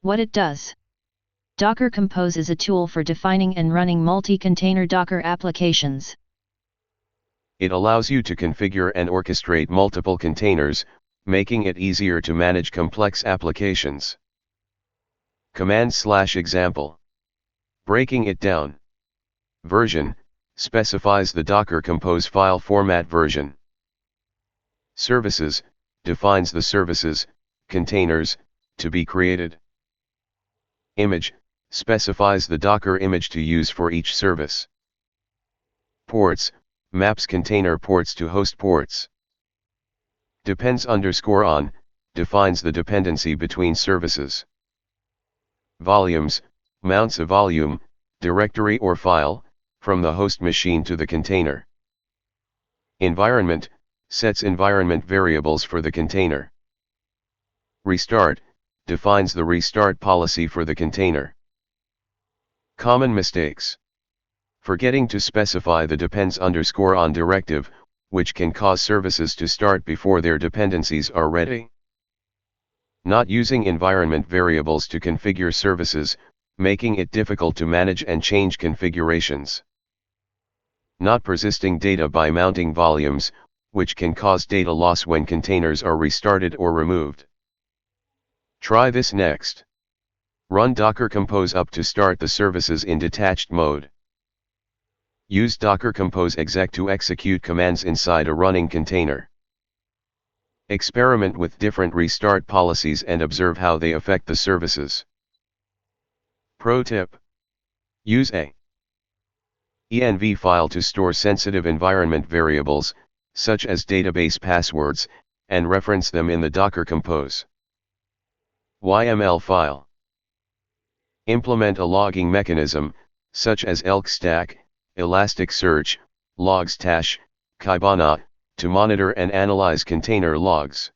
What it does. Docker Compose is a tool for defining and running multi-container Docker applications. It allows you to configure and orchestrate multiple containers, making it easier to manage complex applications. Command/example. Breaking it down. Version specifies the Docker Compose file format version. Services defines the services, containers, to be created. Image specifies the Docker image to use for each service. Ports maps container ports to host ports. Depends_on defines the dependency between services. Volumes mounts a volume, directory or file, from the host machine to the container. Environment sets environment variables for the container. Restart defines the restart policy for the container. Common mistakes. Forgetting to specify the depends_on directive, which can cause services to start before their dependencies are ready. Not using environment variables to configure services, making it difficult to manage and change configurations. Not persisting data by mounting volumes, which can cause data loss when containers are restarted or removed. Try this next. Run Docker Compose up to start the services in detached mode. Use Docker Compose exec to execute commands inside a running container. Experiment with different restart policies and observe how they affect the services. Pro tip. Use a env file to store sensitive environment variables, such as database passwords, and reference them in the Docker Compose YML file. Implement a logging mechanism, such as elk stack, Elasticsearch, Logstash, Kibana, to monitor and analyze container logs.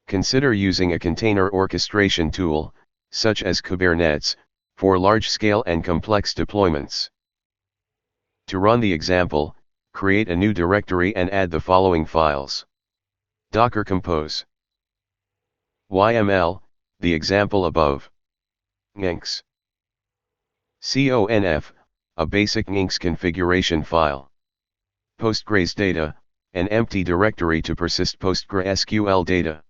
Consider using a container orchestration tool, such as Kubernetes, for large-scale and complex deployments. To run the example, create a new directory and add the following files. Docker Compose YML, the example above. Nginx. conf, a basic Nginx configuration file. Postgres data, an empty directory to persist PostgreSQL data.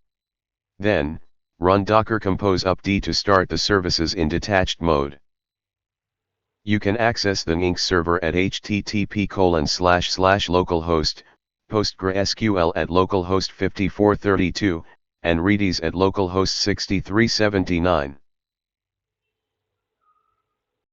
Then, run Docker Compose upd to start the services in detached mode. You can access the Nginx server at http://localhost, PostgreSQL at localhost 5432, and Redis at localhost 6379.